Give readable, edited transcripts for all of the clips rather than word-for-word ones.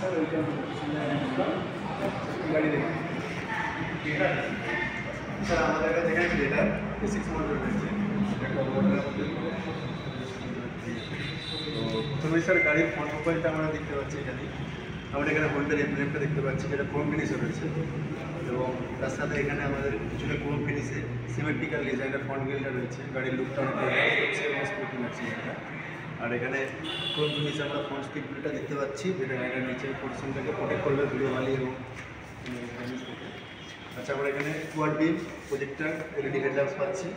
Sir ওইটা গাড়ি দেখুন ঠিক আছে স্যার আমাদের কাছে এখানে ডেটা সিক্স মডেল রয়েছে তো প্রথমেই স্যার গাড়ির ফ্রন্ট প্রোফাইলটা আমরা দেখতে পাচ্ছি এখানে আমরা এখানে হোল্ডার এমপ্লেমটা দেখতে পাচ্ছি যেটা ক্রোম ফিনিশে রয়েছে এবং তার সাথে এখানে আমাদের কিছুটা ক্রোম ফিনিশে সিমেট্রিক্যাল ডিজাইনের ফ্রন্ট গ্রিলটা রয়েছে গাড়ির লুকটা অনেক হচ্ছে এবং স্পোর্টিং আছে এটা আর এখানে ক্রোম ফিনিশে আমরা ফ্রন্ট স্পিড গ্রিলটা দেখতে পাচ্ছি যেটা গাড়ির নিচের পোর্শনটাকে প্রোটেক্ট করবে ধুলো বালি এবং আচ্ছা আমরা এখানে কোয়াড বিম প্রজেক্টর এলইডি হেডলাইটস পাচ্ছি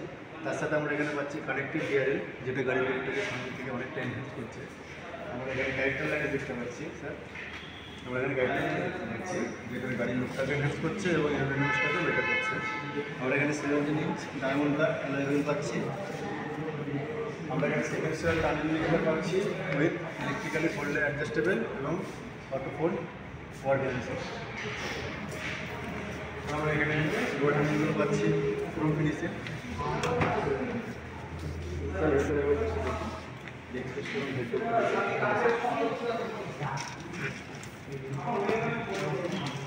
তার সাথে আমরা এখানে পাচ্ছি কানেক্টিভ গিয়ারের যেটা গাড়ির লুকটাকে সামনে থেকে অনেকটা এনহ্যান্স করছে আমরা এখানে গাইডটার লাইনে দেখতে পাচ্ছি স্যার আমরা এখানে গাইডলাইন দেখতে পাচ্ছি যেটা গাড়ির লুকটাকে এনহ্যান্স করছে এবং এয়ারলাইন্সটাকে বেটার করছে আমরা এখানে 17 ইঞ্চ ডায়মন্ডটা অ্যালয় পাচ্ছি আমরা এখানে সিকোয়েন্সিয়াল টার্নিং লিভার পাচ্ছি উইথ ইলেকট্রিক্যালি ফোল্ডে অ্যাডজাস্টেবল এবং অটো ফোল্ড ওয়ার্ড আছে আমরা এখানে ডোর হ্যান্ডেলগুলো পাচ্ছি ক্রোম ফিনিশে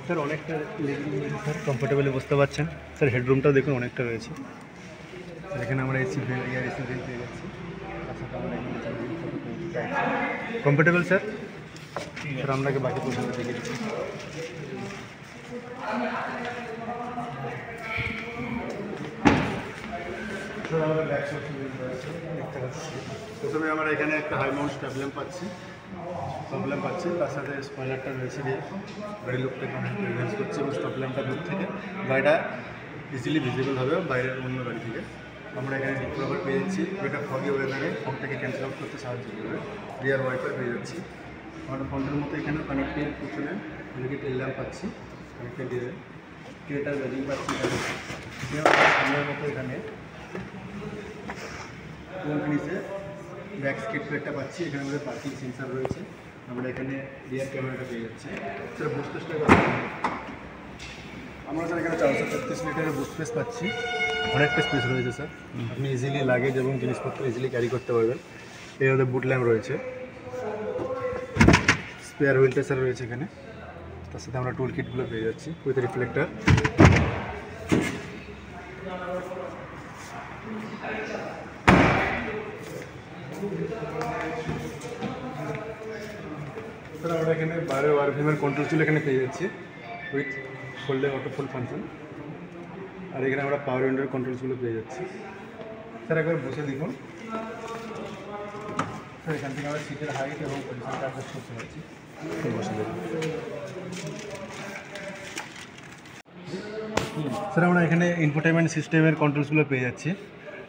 স্যার অনেকটা স্যার কমফোর্টেবলি বসতে পারছেন স্যার হেডরুমটাও দেখুন অনেকটা রয়েছে এখানে আমরা এসি ভেল এয়ার এসি ভেল পেয়ে যাচ্ছি তার সাথে আমরা এখানে কমফোর্টেবল স্যার স্যার আপনাকে বাকি পোর্শনটা দেখে দিচ্ছি দেখতে পাচ্ছি প্রথমে আমরা এখানে একটা হাই মাউন্ট প্রবলেম পাচ্ছি তার সাথে স্পয়লারটা রয়েছে দিয়ে গাড়ির লুকটাকে অনেক এনহ্যান্স করছে এবং স্টপ ল্যাম্পটা দূর থেকে গাড়িটা ইজিলি ভিজিবল হবে বাইরের অন্য গাড়ি থেকে আমরা এখানে ডিপ কভার পেয়ে যাচ্ছি যেটা ফগি ওয়েদারে ফোনটাকে ক্যান্সেল আউট করতে সাহায্য করবে রিয়ার ওয়াইপার পেয়ে যাচ্ছি আমরা ফোনটার মতো এখানে কানেক্টেড পিছনে এদিকে টেল ল্যাম্প পাচ্ছি কানেক্টেড দিয়ে ক্রেটার ব্যাজিং পাচ্ছি সামনের মতো এখানে কোন ফিনিশে ব্যাক স্কিড প্লেটটা পাচ্ছি এখানে আমাদের পার্কিং সেন্সার রয়েছে আমরা এখানে রিয়ার ক্যামেরাটা পেয়ে যাচ্ছি স্যার বুট স্পেসটা আমরা স্যার এখানে 436 লিটারের বুট স্পেস পাচ্ছি অনেকটা স্পেস রয়েছে স্যার আপনি ইজিলি লাগেজ এবং জিনিসপত্র ইজিলি ক্যারি করতে পারবেন এই আমাদের বুট ল্যাম্প রয়েছে স্পেয়ার হুইলটা স্যার রয়েছে এখানে তার সাথে আমরা টুল কিটগুলো পেয়ে যাচ্ছি উইথ রিফ্লেক্টার স্যার আমরা এখানে বাইরে ওয়ার ফ্রেমের কন্ট্রোল ছিল এখানে পেয়ে যাচ্ছি উইথ ফোল্ডে অটো ফোল্ড ফাংশন আর এখানে আমরা পাওয়ার উইন্ডোর কন্ট্রোলসগুলো পেয়ে যাচ্ছি স্যার একবার বসে দেখুন স্যার এখান থেকে আমরা সিটের হাইট এবং পজিশনটা অ্যাডজাস্ট করতে পারছি বসে দেখুন স্যার আমরা এখানে ইনফোটেনমেন্ট সিস্টেমের কন্ট্রোলসগুলো পেয়ে যাচ্ছি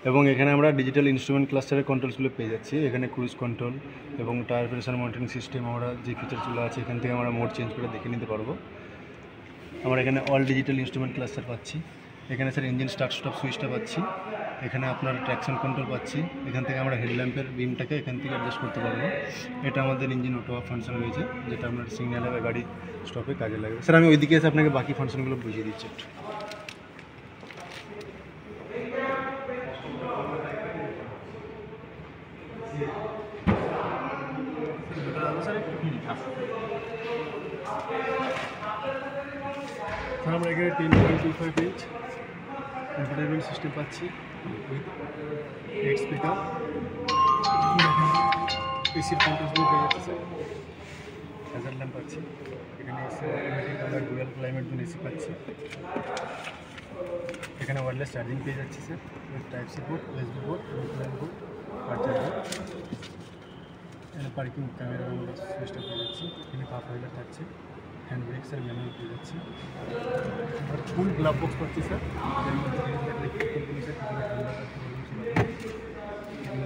এবং এখানে আমরা ডিজিটাল ইনস্ট্রুমেন্ট ক্লাস্টারের কন্ট্রোলসগুলো পেয়ে যাচ্ছি এখানে ক্রুজ কন্ট্রোল এবং টায়ার প্রেশার মনিটরিং সিস্টেম আমরা যে ফিচারসগুলো আছে এখান থেকে আমরা মোড চেঞ্জ করে দেখে নিতে পারবো আমরা এখানে অল ডিজিটাল ইনস্ট্রুমেন্ট ক্লাস্টার পাচ্ছি এখানে স্যার ইঞ্জিন স্টার্ট স্টপ সুইচটা পাচ্ছি এখানে আপনার ট্র্যাকশন কন্ট্রোল পাচ্ছি এখান থেকে আমরা হেডল্যাম্পের বিমটাকে এখান থেকে অ্যাডজাস্ট করতে পারবো এটা আমাদের ইঞ্জিন অটো অফ ফাংশন রয়েছে যেটা আপনার সিগন্যালে বা গাড়ি স্টপে কাজে লাগবে স্যার আমি ওইদিকে এসে আপনাকে বাকি ফাংশনগুলো বুঝিয়ে দিচ্ছি একটু আমরা এখানে 10.25 ইঞ্চ এন্টারটেনমেন্ট সিস্টেম পাচ্ছি উইথ 8 স্পিকার এসির কন্ট্রোলসগুলো পেয়ে যাচ্ছে স্যার হ্যাজার্ড ল্যাম্প পাচ্ছি এখানে এসি অটোমেটিক আমরা ডুয়াল ক্লাইমেট জোন এসি পাচ্ছি এখানে ওয়্যারলেস চার্জিং পেয়ে যাচ্ছি sir with type C port USB port board আর চার্জার এখানে পার্কিং ক্যামেরা আমরা সুইচটা পেয়ে যাচ্ছি এখানে কাপ হোল্ডার থাকছে হ্যান্ড ব্রেক স্যার ম্যানুয়াল পেয়ে যাচ্ছি আর ফুল গ্লাভ বক্স পাচ্ছি স্যার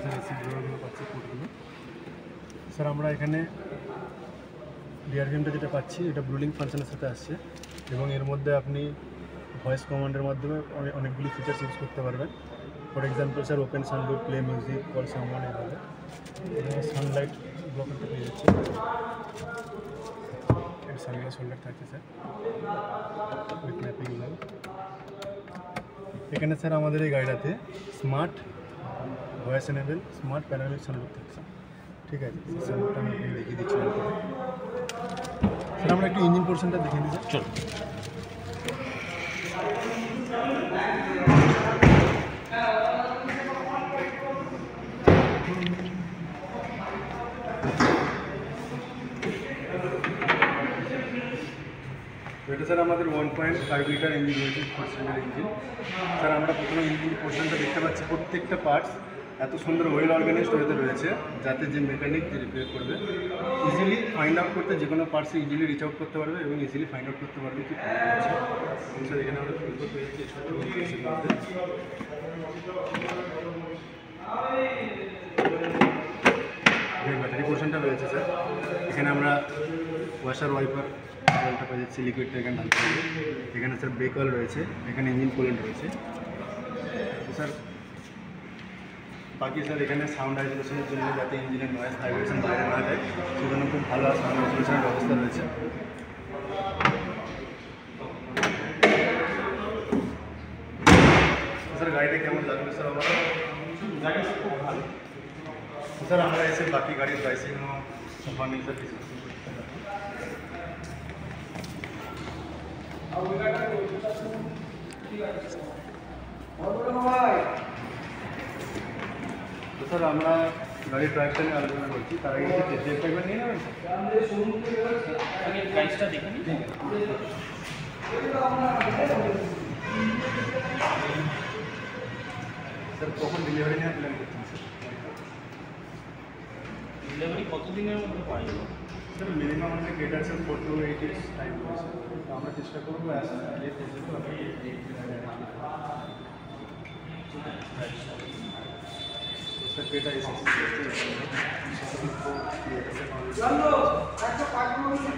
স্যার এসি ড্রয়ারগুলো পাচ্ছি পোর্টগুলো স্যার আমরা এখানে রিয়ার ভিউটা যেটা পাচ্ছি এটা ব্লুলিং ফাংশনের সাথে আসছে এবং এর মধ্যে আপনি ভয়েস কমান্ডের মাধ্যমে অনেকগুলি ফিচার্স ইউজ করতে পারবেন for example sir open sunroof play music call someone এভাবে এখানে সানলাইট ব্লকারটা পেয়ে যাচ্ছে সানগ্লাস হোল্ডার থাকছে স্যার উইথ ম্যাপিং লাইট এখানে স্যার আমাদের এই গাড়িটাতে smart voice enable smart panoramic sunroof থাকছে ঠিক আছে সানরুফটা আমি দেখিয়ে দিচ্ছি স্যার আমরা একটু ইঞ্জিন পোর্শনটা দেখে নিই চল। এটা স্যার আমাদের 1.5 লিটার ইঞ্জিন রয়েছে, 4 সিলিন্ডার ইঞ্জিন। স্যার আমরা প্রথমে ইঞ্জিন পোর্শনটা দেখতে পাচ্ছি, প্রত্যেকটা পার্টস এত সুন্দর ওয়েল অর্গানাইজড হতে রয়েছে, যাতে যে মেকানিক যে রিপেয়ার করবে ইজিলি ফাইন্ড আউট করতে, যে কোনো পার্টসে ইজিলি রিচ আউট করতে পারবে এবং ইজিলি ফাইন্ড আউট করতে পারবে কি প্রবলেম হচ্ছে। এবং স্যার এখানে আমরা ফিল্ড করতে পেরেছি ছোটো ব্যাটারি পোর্শনটা রয়েছে স্যার। এখানে আমরা ওয়াশার ওয়াইপার জলটা পেয়ে যাচ্ছি, লিকুইডটা এখানে ঢালতে হবে। এখানে স্যার ব্রেক অয়েল রয়েছে, এখানে ইঞ্জিন কুলেন্ট রয়েছে। তো স্যার বাকি স্যার এখানে সাউন্ড আইসোলেশনের জন্য, যাতে ইঞ্জিনের নয়েজ ভাইব্রেশন বাইরে না যায়, সেজন্য খুব ভালো সাউন্ড আইসোলেশনের ব্যবস্থা রয়েছে। স্যার গাড়িটা কেমন লাগবে স্যার আমার? গাড়ি খুব ভালো স্যার। আমরা এসে বাকি গাড়ির প্রাইসিং সফা নিয়ে স্যার ডিসকাশন করতে পারি। তো স্যার আমরা গাড়ির প্রাইসটা নিয়ে আলোচনা করছি, তার আগে কি টেস্ট ড্রাইভ নিয়ে নেবেন আগে প্রাইসটা দেখে নিই। স্যার কখন ডেলিভারি নেওয়ার প্ল্যান করছেন স্যার? ডেলিভারি কতদিনের মধ্যে পাওয়া যাবে? স্যার মিনিমাম আমাদের গেটার স্যার 4 to 8 days টাইম রয়েছে, তো আমরা চেষ্টা করবো অ্যাজ আর্লি পসিবল আপনি স্যার ডেটা এসেছে।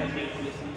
ক্যালকুলেশন